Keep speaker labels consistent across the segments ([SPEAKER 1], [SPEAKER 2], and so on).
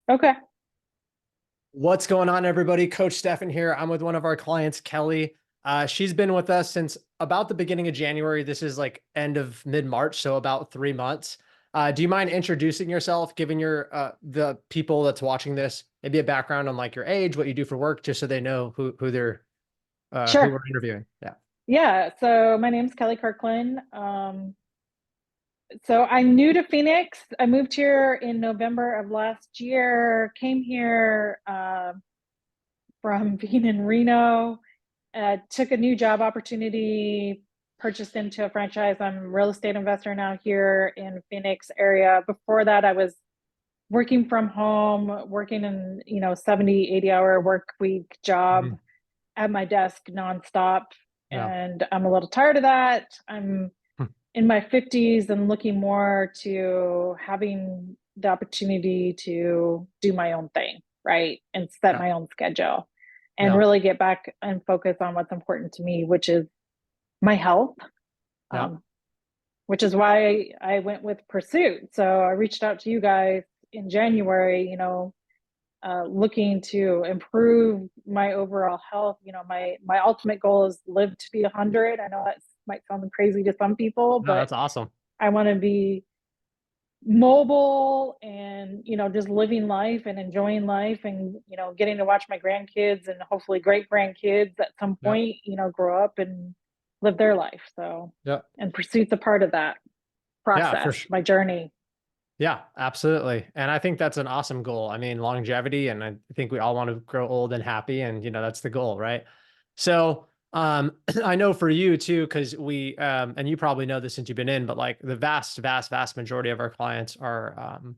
[SPEAKER 1] Okay.
[SPEAKER 2] What's going on, everybody? Coach Stefan here. I'm with one of our clients, Kelly. She's been with us since about the beginning of January. This is like end of mid-March, so about 3 months. Do you mind introducing yourself, giving your the people that's watching this maybe a background on like your age, what you do for work, just so they know who we're
[SPEAKER 1] Sure.
[SPEAKER 2] interviewing? Yeah.
[SPEAKER 1] Yeah. So my name's Kelly Kirkland. So I'm new to Phoenix. I moved here in November of last year, came here from being in Reno, took a new job opportunity, purchased into a franchise. I'm a real estate investor now here in Phoenix area. Before that, I was working from home, working in, 70, 80 hour work week job
[SPEAKER 2] Mhm.
[SPEAKER 1] at my desk nonstop.
[SPEAKER 2] Yeah.
[SPEAKER 1] And I'm a little tired of that. I'm in my 50s and looking more to having the opportunity to do my own thing, right? And set
[SPEAKER 2] Yeah.
[SPEAKER 1] my own schedule and
[SPEAKER 2] Yeah.
[SPEAKER 1] really get back and focus on what's important to me, which is my health,
[SPEAKER 2] Yeah.
[SPEAKER 1] um, which is why I went with Pursuit. So I reached out to you guys in January, looking to improve my overall health. My ultimate goal is live to be 100. I know that might sound crazy to some people,
[SPEAKER 2] No,
[SPEAKER 1] but
[SPEAKER 2] that's awesome.
[SPEAKER 1] I want to be mobile and just living life and enjoying life and getting to watch my grandkids and hopefully great grandkids at some
[SPEAKER 2] Yeah.
[SPEAKER 1] point grow up and live their life. So,
[SPEAKER 2] Yeah.
[SPEAKER 1] and Pursuit's a part of that
[SPEAKER 2] Yeah,
[SPEAKER 1] process,
[SPEAKER 2] for sure.
[SPEAKER 1] my journey.
[SPEAKER 2] Yeah, absolutely. And I think that's an awesome goal. I mean, longevity, and I think we all want to grow old and happy, and that's the goal, right? So, I know for you too, because and you probably know this since you've been in, but like the vast majority of our clients are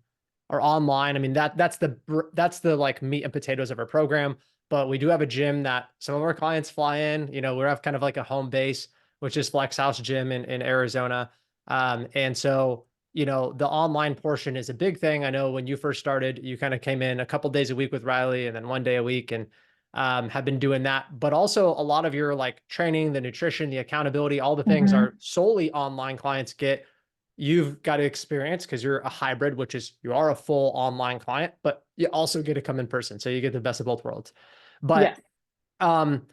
[SPEAKER 2] online. I mean, that's the like meat and potatoes of our program. But we do have a gym that some of our clients fly in. We have kind of like a home base, which is Flex House Gym in Arizona. And so the online portion is a big thing. I know when you first started, you kind of came in a couple days a week with Riley and then one day a week and have been doing that. But also a lot of your like training, the nutrition, the accountability, all the things
[SPEAKER 1] Mm-hmm.
[SPEAKER 2] are solely online clients get. You've got to experience because you're a hybrid, which is you are a full online client, but you also get to come in person. So you get the best of both worlds. But
[SPEAKER 1] Yes.
[SPEAKER 2] um,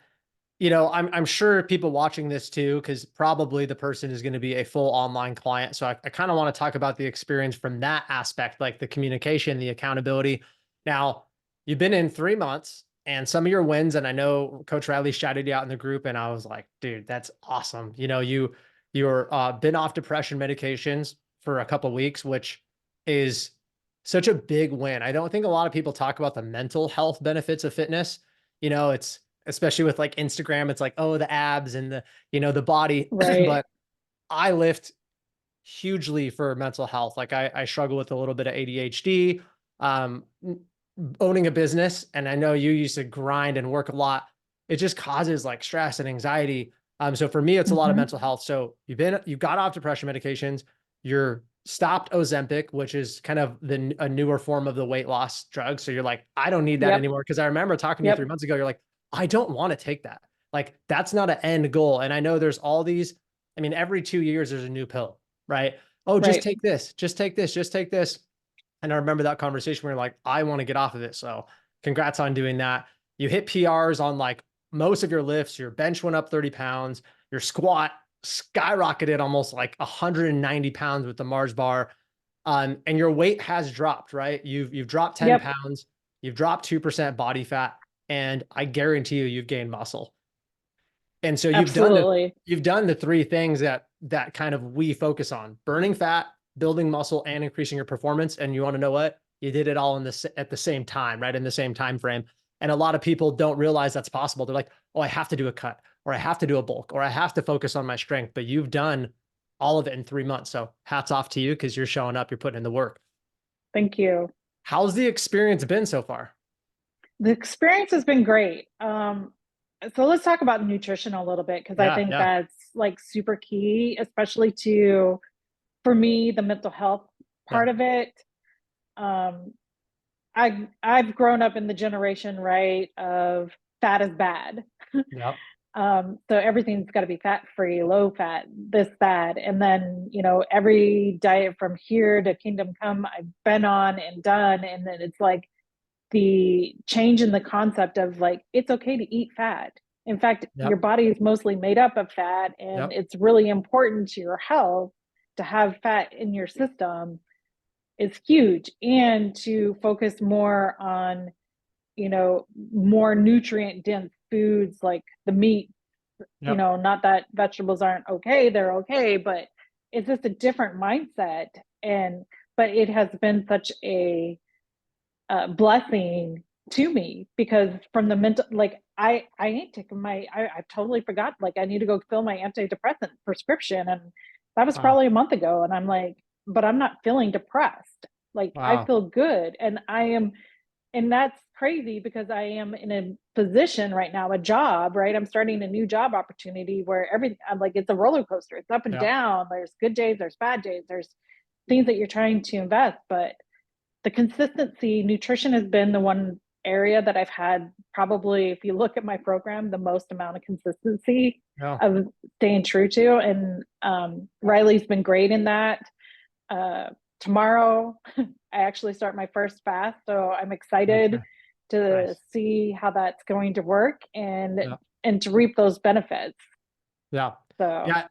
[SPEAKER 2] I'm sure people watching this too, because probably the person is going to be a full online client. So I kind of want to talk about the experience from that aspect, like the communication, the accountability. Now, you've been in 3 months and some of your wins, and I know Coach Riley shouted you out in the group, and I was like, dude, that's awesome. You're been off depression medications for a couple weeks, which is such a big win. I don't think a lot of people talk about the mental health benefits of fitness. It's especially with like Instagram, it's like, oh, the abs and the body.
[SPEAKER 1] Right.
[SPEAKER 2] But I lift hugely for mental health. Like I struggle with a little bit of ADHD, um, owning a business. And I know you used to grind and work a lot. It just causes like stress and anxiety. So for me, it's a lot of
[SPEAKER 1] Mm-hmm.
[SPEAKER 2] mental health. So you got off depression medications, you're stopped Ozempic, which is kind of a newer form of the weight loss drug. So you're like, I don't need that
[SPEAKER 1] Yep.
[SPEAKER 2] anymore. Cause I remember talking to you three
[SPEAKER 1] Yep.
[SPEAKER 2] months ago. You're like, I don't want to take that. Like that's not an end goal. And I know there's all these, I mean, every 2 years there's a new pill, right? Oh, just
[SPEAKER 1] Right.
[SPEAKER 2] take this, just take this, just take this. And I remember that conversation where you're like, I want to get off of it. So congrats on doing that. You hit PRs on like most of your lifts. Your bench went up 30 pounds. Your squat skyrocketed almost like 190 pounds with the Mars bar. And your weight has dropped, right? You've dropped 10
[SPEAKER 1] Yep.
[SPEAKER 2] pounds. You've dropped 2% body fat. And I guarantee you've gained muscle. And so
[SPEAKER 1] Absolutely.
[SPEAKER 2] you've done the three things that kind of we focus on: burning fat, building muscle, and increasing your performance. And you want to know what? You did it all in this at the same time, right? In the same time frame. And a lot of people don't realize that's possible. They're like, oh, I have to do a cut, or I have to do a bulk, or I have to focus on my strength. But you've done all of it in 3 months. So hats off to you because you're showing up, you're putting in the work.
[SPEAKER 1] Thank you.
[SPEAKER 2] How's the experience been so far?
[SPEAKER 1] The experience has been great. So let's talk about nutrition a little bit because I
[SPEAKER 2] Yeah,
[SPEAKER 1] think
[SPEAKER 2] yeah,
[SPEAKER 1] that's like super key, especially to, for me, the mental health
[SPEAKER 2] yeah,
[SPEAKER 1] part of it. Um, I've grown up in the generation, right, of fat is bad.
[SPEAKER 2] yeah,
[SPEAKER 1] So everything's got to be fat free, low fat, this, that. And then, every diet from here to kingdom come, I've been on and done. And then it's like the change in the concept of like, it's okay to eat fat. In fact, your
[SPEAKER 2] Yep.
[SPEAKER 1] body is mostly made up of fat, and
[SPEAKER 2] Yep.
[SPEAKER 1] it's really important to your health to have fat in your system is huge, and to focus more on, more nutrient dense foods like the meat,
[SPEAKER 2] Yep.
[SPEAKER 1] not that vegetables aren't okay, they're okay, but it's just a different mindset. And but it has been such a blessing to me, because from the mental, like I ain't taken I totally forgot, like I need to go fill my antidepressant prescription, and that was
[SPEAKER 2] Wow.
[SPEAKER 1] probably a month ago, and I'm like, but I'm not feeling depressed, like I
[SPEAKER 2] Wow.
[SPEAKER 1] feel good, and I am. And that's crazy because I am in a position right now, a job, right? I'm starting a new job opportunity where I'm like, it's a roller coaster. It's up and
[SPEAKER 2] Yep.
[SPEAKER 1] down. There's good days, there's bad days, there's things that you're trying to invest. But the consistency, nutrition has been the one area that I've had, probably, if you look at my program, the most amount of consistency
[SPEAKER 2] Yeah.
[SPEAKER 1] of staying true to. And Riley's been great in that. uh, Tomorrow, I actually start my first fast, so I'm excited
[SPEAKER 2] Okay.
[SPEAKER 1] to
[SPEAKER 2] Nice.
[SPEAKER 1] see how that's going to work,
[SPEAKER 2] Yeah.
[SPEAKER 1] and to reap those benefits.
[SPEAKER 2] Yeah.
[SPEAKER 1] So,
[SPEAKER 2] Yeah.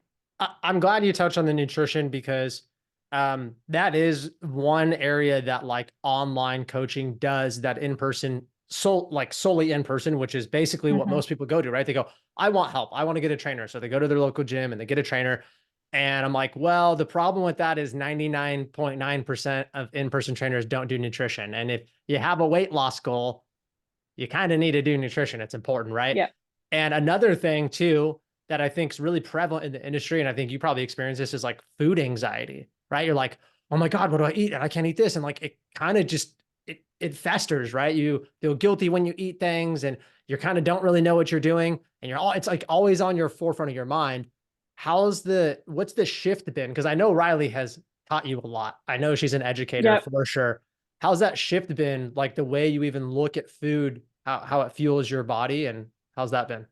[SPEAKER 2] I'm glad you touched on the nutrition because that is one area that like online coaching does that in person, like solely in person, which is basically what
[SPEAKER 1] mhm.
[SPEAKER 2] most people go to, right? They go, I want help. I want to get a trainer. So they go to their local gym and they get a trainer. And I'm like, well, the problem with that is 99.9% of in-person trainers don't do nutrition. And if you have a weight loss goal, you kind of need to do nutrition. It's important, right?
[SPEAKER 1] Yeah,
[SPEAKER 2] And another thing too that I think is really prevalent in the industry, and I think you probably experience this, is like food anxiety, right? You're like, oh my God, what do I eat? And I can't eat this. And like it kind of just it festers, right? You feel guilty when you eat things and you kind of don't really know what you're doing. And it's like always on your forefront of your mind. What's the shift been? Because I know Riley has taught you a lot. I know she's an educator
[SPEAKER 1] yeah.
[SPEAKER 2] for sure. How's that shift been? Like the way you even look at food, how it fuels your body, and how's that been?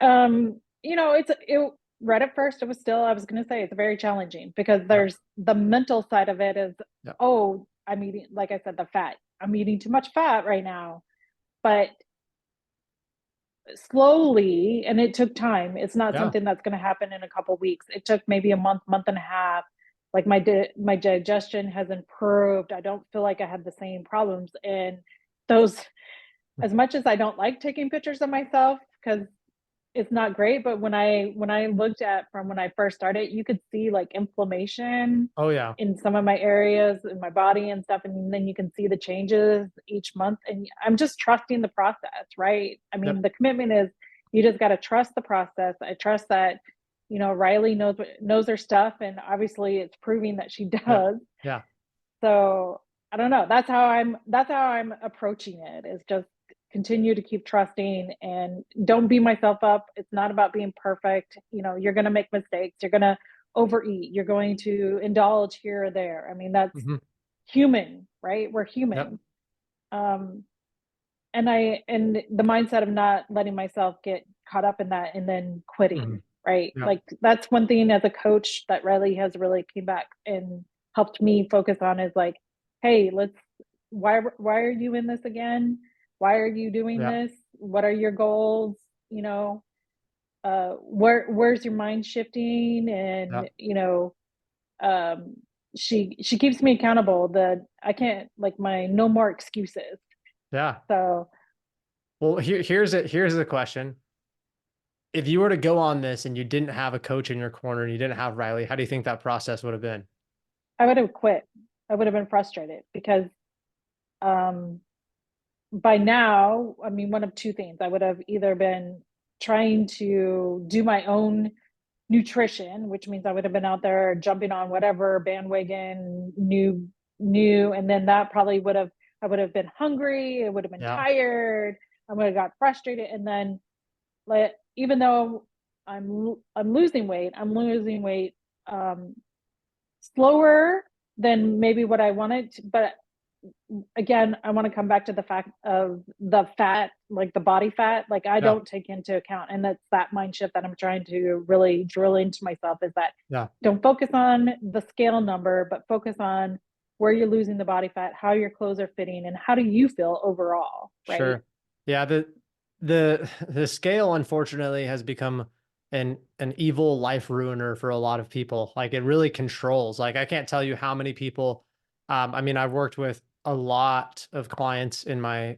[SPEAKER 1] It right at first, it was still, I was going to say, it's very challenging, because
[SPEAKER 2] Yep.
[SPEAKER 1] there's the mental side of it is,
[SPEAKER 2] Yep.
[SPEAKER 1] oh, I'm eating, like I said, the fat. I'm eating too much fat right now. But slowly, and it took time, it's not
[SPEAKER 2] Yeah.
[SPEAKER 1] something that's going to happen in a couple weeks. It took maybe a month and a half. Like my digestion has improved. I don't feel like I had the same problems. And those, as much as I don't like taking pictures of myself, because it's not great, but when I looked at from when I first started, you could see like inflammation
[SPEAKER 2] Oh yeah.
[SPEAKER 1] in some of my areas in my body and stuff, and then you can see the changes each month. And I'm just trusting the process, right? I mean,
[SPEAKER 2] Yep.
[SPEAKER 1] the commitment is, you just got to trust the process. I trust that, Riley knows her stuff, and obviously it's proving that she
[SPEAKER 2] Yep.
[SPEAKER 1] does.
[SPEAKER 2] Yeah.
[SPEAKER 1] So I don't know. That's how I'm approaching it. Is just continue to keep trusting and don't beat myself up. It's not about being perfect. You're gonna make mistakes. You're gonna overeat. You're going to indulge here or there. I mean, that's
[SPEAKER 2] Hmm.
[SPEAKER 1] human, right? We're
[SPEAKER 2] Yep.
[SPEAKER 1] human. Um, and the mindset of not letting myself get caught up in that and then
[SPEAKER 2] Hmm.
[SPEAKER 1] quitting, right?
[SPEAKER 2] Yep.
[SPEAKER 1] Like that's one thing as a coach that Riley has really came back and helped me focus on, is like, hey, why are you in this again? Why are you doing
[SPEAKER 2] Yep.
[SPEAKER 1] this? What are your goals? You know, where's your mind shifting? And
[SPEAKER 2] Yep.
[SPEAKER 1] um she keeps me accountable, that I can't, like, my no more excuses.
[SPEAKER 2] Yeah.
[SPEAKER 1] So
[SPEAKER 2] Well, here's the question. If you were to go on this and you didn't have a coach in your corner and you didn't have Riley, how do you think that process would have been?
[SPEAKER 1] I would have quit. I would have been frustrated because um, by now, I mean, one of two things. I would have either been trying to do my own nutrition, which means I would have been out there jumping on whatever bandwagon new, and then that probably I would have been hungry. I would have been
[SPEAKER 2] Yeah.
[SPEAKER 1] tired. I would have got frustrated, and then, like, even though I'm losing weight, I'm losing weight um, slower than maybe what I wanted to, but again, I want to come back to the fact of the fat, like the body fat, like I
[SPEAKER 2] Yeah.
[SPEAKER 1] don't take into account. And that's that mind shift that I'm trying to really drill into myself, is that
[SPEAKER 2] Yeah.
[SPEAKER 1] don't focus on the scale number, but focus on where you're losing the body fat, how your clothes are fitting, and how do you feel overall, right?
[SPEAKER 2] Sure. Yeah, the scale unfortunately has become an evil life ruiner for a lot of people. Like it really controls. Like I can't tell you how many people I mean I've worked with a lot of clients in my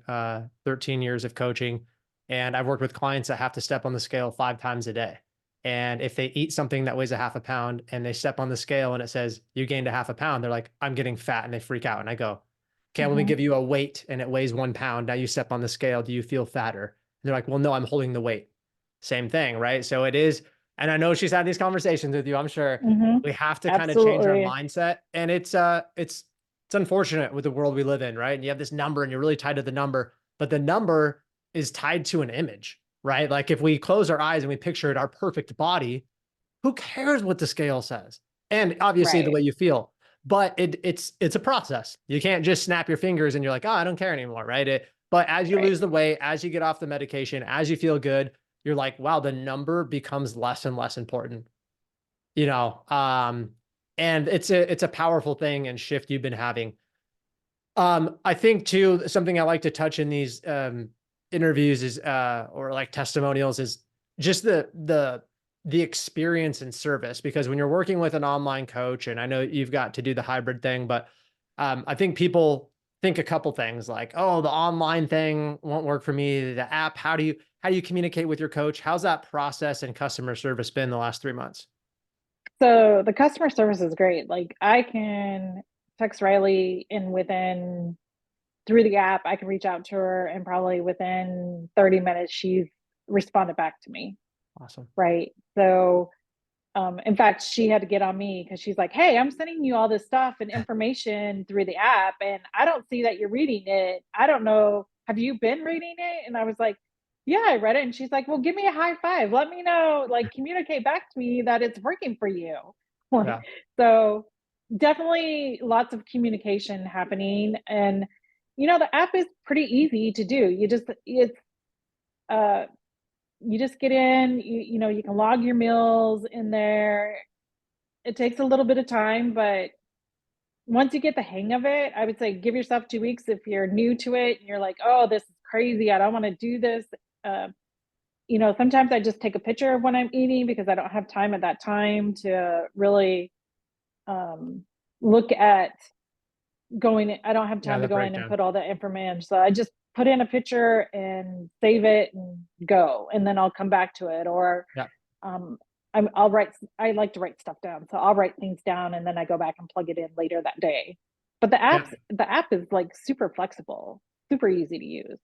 [SPEAKER 2] 13 years of coaching, and I've worked with clients that have to step on the scale 5 times a day. And if they eat something that weighs a half a pound and they step on the scale and it says you gained a half a pound, they're like, I'm getting fat, and they freak out. And I go, okay, let me
[SPEAKER 1] Mm-hmm.
[SPEAKER 2] give you a weight and it weighs 1 pound. Now you step on the scale. Do you feel fatter? And they're like, well, no, I'm holding the weight. Same thing, right? So it is. And I know she's had these conversations with you. I'm sure
[SPEAKER 1] Mm-hmm.
[SPEAKER 2] we have to kind of change our
[SPEAKER 1] Absolutely.
[SPEAKER 2] mindset. And it's unfortunate with the world we live in, right? And you have this number and you're really tied to the number, but the number is tied to an image, right? Like if we close our eyes and we picture it, our perfect body, who cares what the scale says? And obviously the
[SPEAKER 1] Right.
[SPEAKER 2] way you feel, but it's a process. You can't just snap your fingers and you're like, oh, I don't care anymore, right? But as you
[SPEAKER 1] Right.
[SPEAKER 2] lose the weight, as you get off the medication, as you feel good, you're like, wow, the number becomes less and less important, you know. And it's a powerful thing and shift you've been having. I think too, something I like to touch in these interviews is or like testimonials is just the experience and service, because when you're working with an online coach, and I know you've got to do the hybrid thing, but I think people think a couple things like, oh, the online thing won't work for me. The app, how do you communicate with your coach? How's that process and customer service been the last 3 months?
[SPEAKER 1] So the customer service is great. Like I can text Riley and within through the app, I can reach out to her and probably within 30 minutes she's responded back to me.
[SPEAKER 2] Awesome.
[SPEAKER 1] Right. So in fact, she had to get on me because she's like, "Hey, I'm sending you all this stuff and information through the app, and I don't see that you're reading it. I don't know. Have you been reading it?" And I was like, "Yeah, I read it." And she's like, "Well, give me a high five. Let me know, like, communicate back to me that it's working for you." Like,
[SPEAKER 2] Yeah.
[SPEAKER 1] so definitely lots of communication happening, and the app is pretty easy to do. Uh, you just get in. You can log your meals in there. It takes a little bit of time, but once you get the hang of it, I would say give yourself 2 weeks if you're new to it and you're like, "Oh, this is crazy. I don't wanna do this." Uh, Sometimes I just take a picture of what I'm eating because I don't have time at that time to really, um, look at I don't have
[SPEAKER 2] Yeah,
[SPEAKER 1] time to
[SPEAKER 2] the
[SPEAKER 1] go in and
[SPEAKER 2] breakdown.
[SPEAKER 1] put all the information, so I just put in a picture and save it and go, and then I'll come back to it, or
[SPEAKER 2] Yeah.
[SPEAKER 1] um, I'll write. I like to write stuff down, so I'll write things down and then I go back and plug it in later that day. But
[SPEAKER 2] Yeah.
[SPEAKER 1] the app is like super flexible, super easy to use.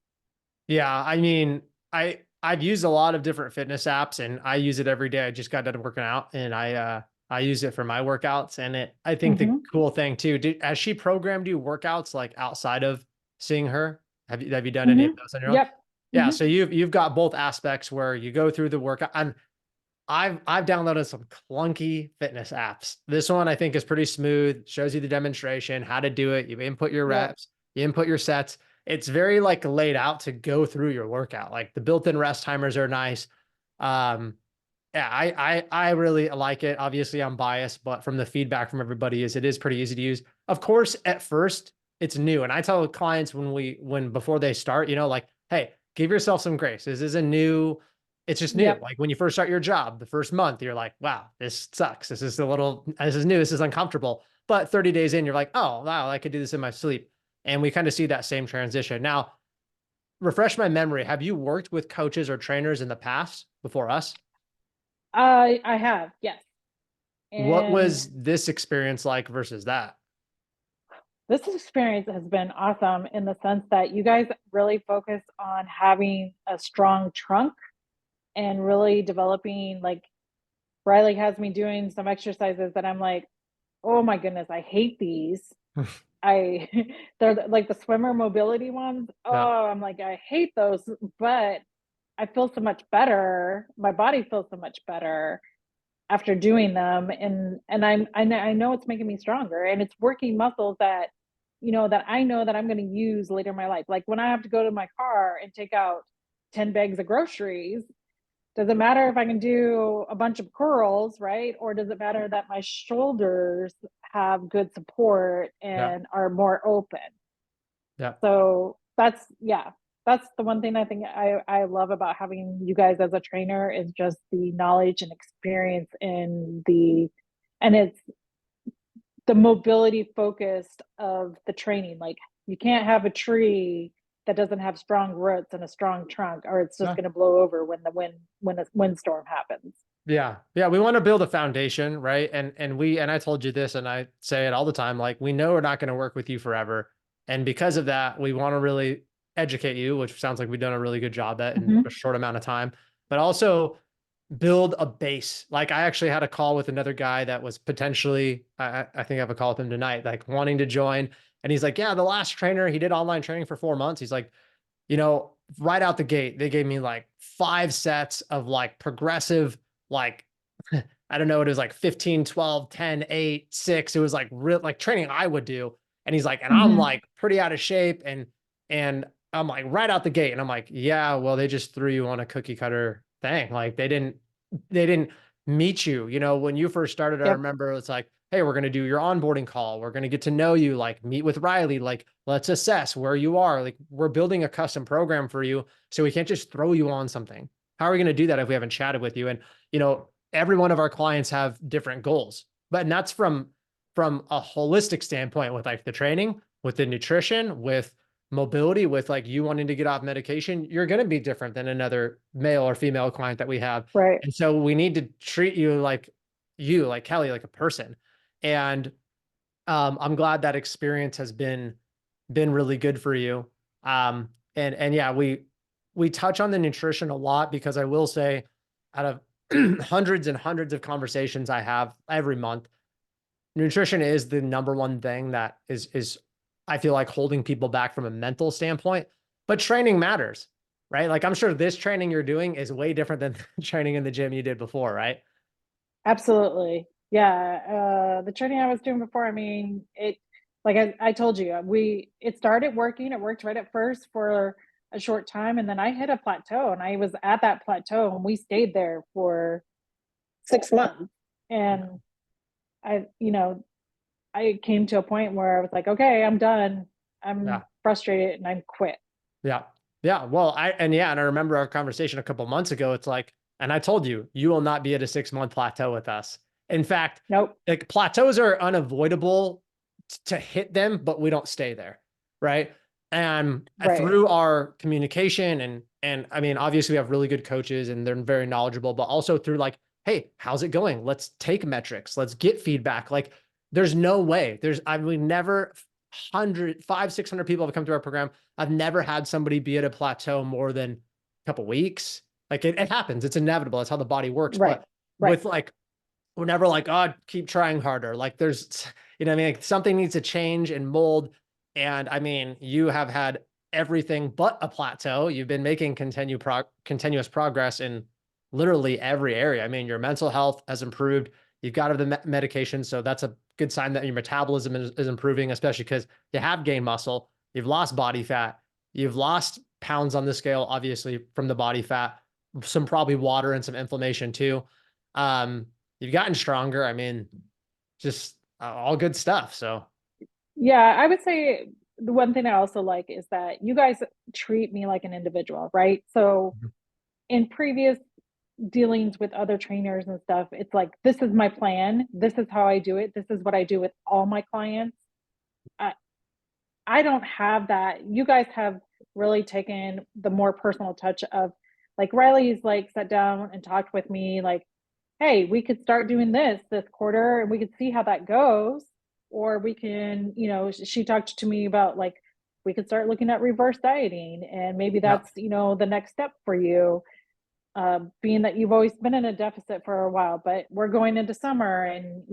[SPEAKER 2] Yeah, I mean, I've used a lot of different fitness apps and I use it every day. I just got done working out and I use it for my workouts, and I think the
[SPEAKER 1] Hmm.
[SPEAKER 2] cool thing too, has she programmed you workouts like outside of seeing her? Have you done any of
[SPEAKER 1] Hmm.
[SPEAKER 2] those on your own?
[SPEAKER 1] Yep.
[SPEAKER 2] Yeah,
[SPEAKER 1] Hmm.
[SPEAKER 2] so you've got both aspects where you go through the workout. I've downloaded some clunky fitness apps. This one I think is pretty smooth, shows you the demonstration, how to do it. You input your
[SPEAKER 1] Yep.
[SPEAKER 2] reps, you input your sets. It's very like laid out to go through your workout. Like the built-in rest timers are nice. Um, yeah, I really like it. Obviously, I'm biased, but from the feedback from everybody is it is pretty easy to use. Of course, at first it's new, and I tell clients when before they start, like, hey, give yourself some grace. This is a new. It's just new.
[SPEAKER 1] Yep.
[SPEAKER 2] Like when you first start your job, the first month, you're like, wow, this sucks. This is new. This is uncomfortable. But 30 days in, you're like, oh wow, I could do this in my sleep. And we kind of see that same transition. Now, refresh my memory. Have you worked with coaches or trainers in the past before us?
[SPEAKER 1] I have, yes.
[SPEAKER 2] What
[SPEAKER 1] And
[SPEAKER 2] was this experience like versus that?
[SPEAKER 1] this experience has been awesome in the sense that you guys really focus on having a strong trunk and really developing, like, Riley has me doing some exercises that I'm like, "Oh my goodness, I hate these." I they're like the swimmer mobility ones.
[SPEAKER 2] Yeah.
[SPEAKER 1] Oh, I'm like, "I hate those," but I feel so much better. My body feels so much better after doing them, and I know it's making me stronger, and it's working muscles that I know that I'm gonna use later in my life. Like, when I have to go to my car and take out 10 bags of groceries, does it matter if I can do a bunch of curls, right? Or does it matter that my shoulders have good support
[SPEAKER 2] Yeah.
[SPEAKER 1] and are more open?
[SPEAKER 2] Yeah.
[SPEAKER 1] So that's the one thing I think I love about having you guys as a trainer is just the knowledge and experience in and it's the mobility focused of the training. Like you can't have a tree that doesn't have strong roots and a strong trunk, or it's just
[SPEAKER 2] Yeah.
[SPEAKER 1] going to blow over when a windstorm happens.
[SPEAKER 2] Yeah. Yeah. We want to build a foundation, right? And I told you this and I say it all the time, like we know we're not going to work with you forever. And because of that, we want to really educate you, which sounds like we've done a really good job at in a
[SPEAKER 1] Mm-hmm.
[SPEAKER 2] short amount of time, but also build a base. Like I actually had a call with another guy that was potentially, I think I have a call with him tonight, like wanting to join. And he's like, yeah, the last trainer, he did online training for 4 months. He's like, right out the gate, they gave me like 5 sets of like progressive, like, I don't know, it was like 15, 12, 10, 8, 6. It was like real, like training I would do. And he's like, and I'm
[SPEAKER 1] Mm-hmm.
[SPEAKER 2] like pretty out of shape. And I'm like right out the gate. And I'm like, yeah, well, they just threw you on a cookie cutter thing. Like they didn't meet you. When you first started, I
[SPEAKER 1] Yep.
[SPEAKER 2] remember it's like, hey, we're going to do your onboarding call. We're going to get to know you, like meet with Riley, like let's assess where you are. Like we're building a custom program for you. So we can't just throw you on something. How are we going to do that if we haven't chatted with you? And, every one of our clients have different goals, and that's from a holistic standpoint with like the training, with the nutrition, with mobility, with like you wanting to get off medication. You're going to be different than another male or female client that we have.
[SPEAKER 1] Right.
[SPEAKER 2] And so we need to treat you, like Kelli, like a person. And I'm glad that experience has been really good for you. And yeah, we touch on the nutrition a lot because I will say, out of hundreds and hundreds of conversations I have every month, nutrition is the number one thing that is I feel like holding people back from a mental standpoint. But training matters, right? Like I'm sure this training you're doing is way different than training in the gym you did before, right?
[SPEAKER 1] Absolutely. Yeah. The training I was doing before, I mean, like I told you, it started working. It worked right at first for a short time. And then I hit a plateau and I was at that plateau and we stayed there for 6 months.
[SPEAKER 2] Yeah.
[SPEAKER 1] And I came to a point where I was like, okay, I'm done. I'm
[SPEAKER 2] Yeah.
[SPEAKER 1] frustrated and I quit.
[SPEAKER 2] Yeah. Yeah. Well, and I remember our conversation a couple months ago. It's like, and I told you, you will not be at a 6 month plateau with us. In fact,
[SPEAKER 1] Nope.
[SPEAKER 2] like plateaus are unavoidable to hit them, but we don't stay there. Right. And
[SPEAKER 1] Right.
[SPEAKER 2] through our communication and I mean, obviously we have really good coaches and they're very knowledgeable, but also through like, hey, how's it going? Let's take metrics. Let's get feedback. Like there's no way I mean, never 600 people have come through our program. I've never had somebody be at a plateau more than a couple weeks. Like it happens. It's inevitable. That's how the body works.
[SPEAKER 1] Right.
[SPEAKER 2] But
[SPEAKER 1] Right.
[SPEAKER 2] with like, we're never like, oh, keep trying harder. Like there's, I mean, like something needs to change and mold. And I mean, you have had everything but a plateau. You've been making continuous progress in literally every area. I mean, your mental health has improved. You've got the medication. So that's a good sign that your metabolism is improving, especially because you have gained muscle. You've lost body fat. You've lost pounds on the scale, obviously from the body fat, some probably water and some inflammation too. You've gotten stronger. I mean, just all good stuff. So
[SPEAKER 1] Yeah, I would say the one thing I also like is that you guys treat me like an individual, right? So in previous dealings with other trainers and stuff, it's like, this is my plan. This is how I do it. This is what I do with all my clients. I, I don't have that. You guys have really taken the more personal touch of like Riley's like sat down and talked with me like, hey, we could start doing this quarter and we could see how that goes. Or we can, she talked to me about like, we could start looking at reverse dieting and maybe
[SPEAKER 2] yeah,
[SPEAKER 1] that's, the next step for you. Being that you've always been in a deficit for a while, but we're going into summer and,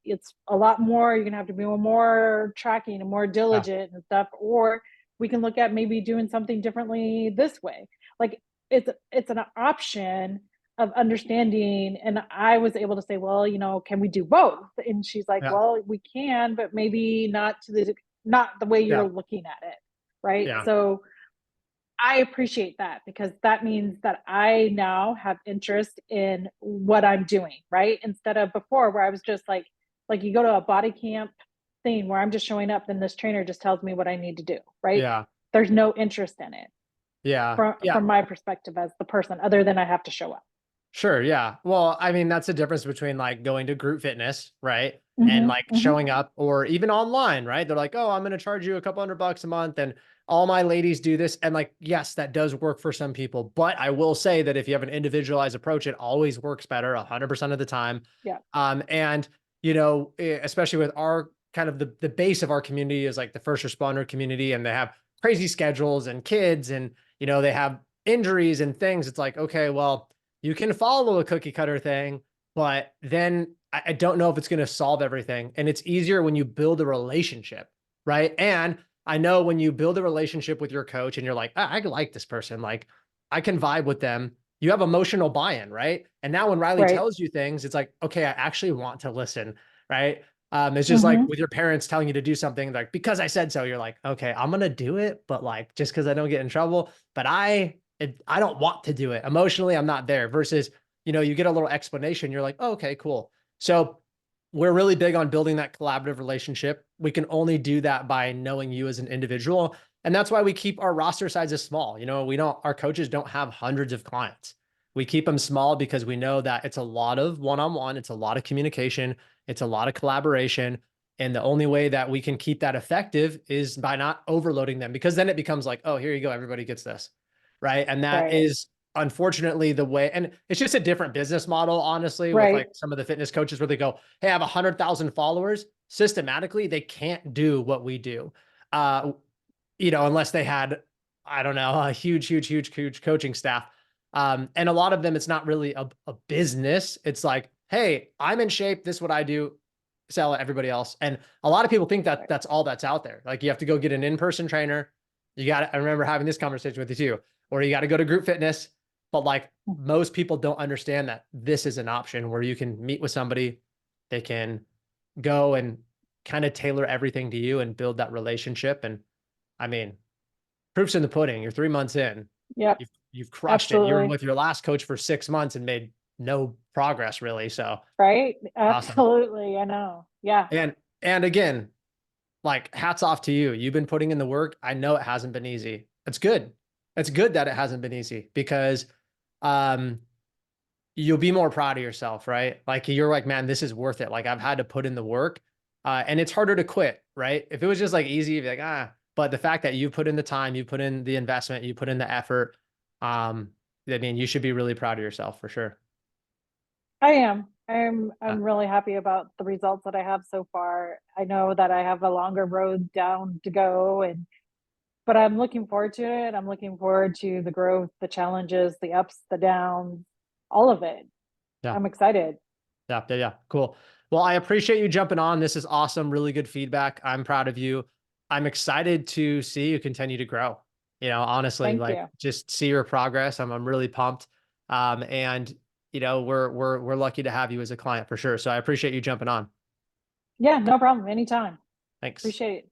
[SPEAKER 1] it's a lot more. You're going to have to be more tracking and more
[SPEAKER 2] yeah,
[SPEAKER 1] diligent and stuff. Or we can look at maybe doing something differently this way. Like it's an option of understanding. And I was able to say, well, can we do both? And she's like,
[SPEAKER 2] yeah,
[SPEAKER 1] well, we can, but maybe not the way you're
[SPEAKER 2] yeah,
[SPEAKER 1] looking at it. Right.
[SPEAKER 2] yeah,
[SPEAKER 1] So I appreciate that because that means that I now have interest in what I'm doing, right? Instead of before where I was just like you go to a body camp thing where I'm just showing up, then this trainer just tells me what I need to do, right?
[SPEAKER 2] Yeah.
[SPEAKER 1] There's no interest in it
[SPEAKER 2] Yeah.
[SPEAKER 1] from
[SPEAKER 2] Yeah.
[SPEAKER 1] from my perspective as the person, other than I have to show up.
[SPEAKER 2] Sure, yeah. Well, I mean, that's the difference between like going to group fitness, right? And
[SPEAKER 1] Hmm.
[SPEAKER 2] like
[SPEAKER 1] Hmm.
[SPEAKER 2] showing up or even online, right? They're like, "Oh, I'm going to charge you a couple $100 a month and all my ladies do this." And like, yes, that does work for some people, but I will say that if you have an individualized approach, it always works better 100% of the time.
[SPEAKER 1] Yeah.
[SPEAKER 2] And especially with our kind of the base of our community is like the first responder community and they have crazy schedules and kids and they have injuries and things. It's like, okay, well, you can follow a cookie cutter thing, but then I don't know if it's going to solve everything. And it's easier when you build a relationship, right? And I know when you build a relationship with your coach and you're like, I like this person, like I can vibe with them. You have emotional buy-in, right? And now when Riley
[SPEAKER 1] Right.
[SPEAKER 2] tells you things, it's like, okay, I actually want to listen, right? It's just like
[SPEAKER 1] Hmm.
[SPEAKER 2] with your parents telling you to do something, like because I said so, you're like, okay, I'm gonna do it, but like just because I don't get in trouble. But I don't want to do it. Emotionally, I'm not there. Versus, you get a little explanation. You're like, oh, okay, cool. So we're really big on building that collaborative relationship. We can only do that by knowing you as an individual. And that's why we keep our roster sizes small. Our coaches don't have hundreds of clients. We keep them small because we know that it's a lot of one-on-one, it's a lot of communication, it's a lot of collaboration. And the only way that we can keep that effective is by not overloading them because then it becomes like, oh, here you go, everybody gets this. Right. And that
[SPEAKER 1] Right.
[SPEAKER 2] is unfortunately the way, and it's just a different business model, honestly, with like
[SPEAKER 1] Right.
[SPEAKER 2] some of the fitness coaches where they go, hey, I have 100,000 followers. Systematically, they can't do what we do. Uh, unless they had, I don't know, a huge coaching staff. And a lot of them, it's not really a business. It's like, hey, I'm in shape. This is what I do. Sell everybody else. And a lot of people think that
[SPEAKER 1] Right.
[SPEAKER 2] that's all that's out there. Like you have to go get an in-person trainer. I remember having this conversation with you too, or you got to go to group fitness. But like most people don't understand that this is an option where you can meet with somebody. They can go and kind of tailor everything to you and build that relationship. And I mean, proof's in the pudding. You're 3 months in.
[SPEAKER 1] Yep.
[SPEAKER 2] You've crushed it. You were
[SPEAKER 1] Absolutely.
[SPEAKER 2] with your last coach for 6 months and made no progress really. So
[SPEAKER 1] Right.
[SPEAKER 2] awesome.
[SPEAKER 1] Absolutely. I know. Yeah.
[SPEAKER 2] And again, like hats off to you. You've been putting in the work. I know it hasn't been easy. It's good. It's good that it hasn't been easy because um you'll be more proud of yourself, right? Like you're like, man, this is worth it. Like I've had to put in the work. And it's harder to quit, right? If it was just like easy, you'd be like, but the fact that you put in the time, you put in the investment, you put in the effort, I mean, you should be really proud of yourself for sure.
[SPEAKER 1] I am. I'm
[SPEAKER 2] Uh,
[SPEAKER 1] I'm really happy about the results that I have so far. I know that I have a longer road down to go, and but I'm looking forward to it. I'm looking forward to the growth, the challenges, the ups, the downs, all of it.
[SPEAKER 2] yeah.
[SPEAKER 1] I'm excited.
[SPEAKER 2] Yeah. Cool. Well, I appreciate you jumping on. This is awesome. Really good feedback. I'm proud of you. I'm excited to see you continue to grow. Honestly,
[SPEAKER 1] Thank
[SPEAKER 2] like
[SPEAKER 1] you.
[SPEAKER 2] just see your progress. I'm really pumped. And we're lucky to have you as a client for sure. So I appreciate you jumping on.
[SPEAKER 1] Yeah, no problem. Anytime.
[SPEAKER 2] Thanks.
[SPEAKER 1] Appreciate it.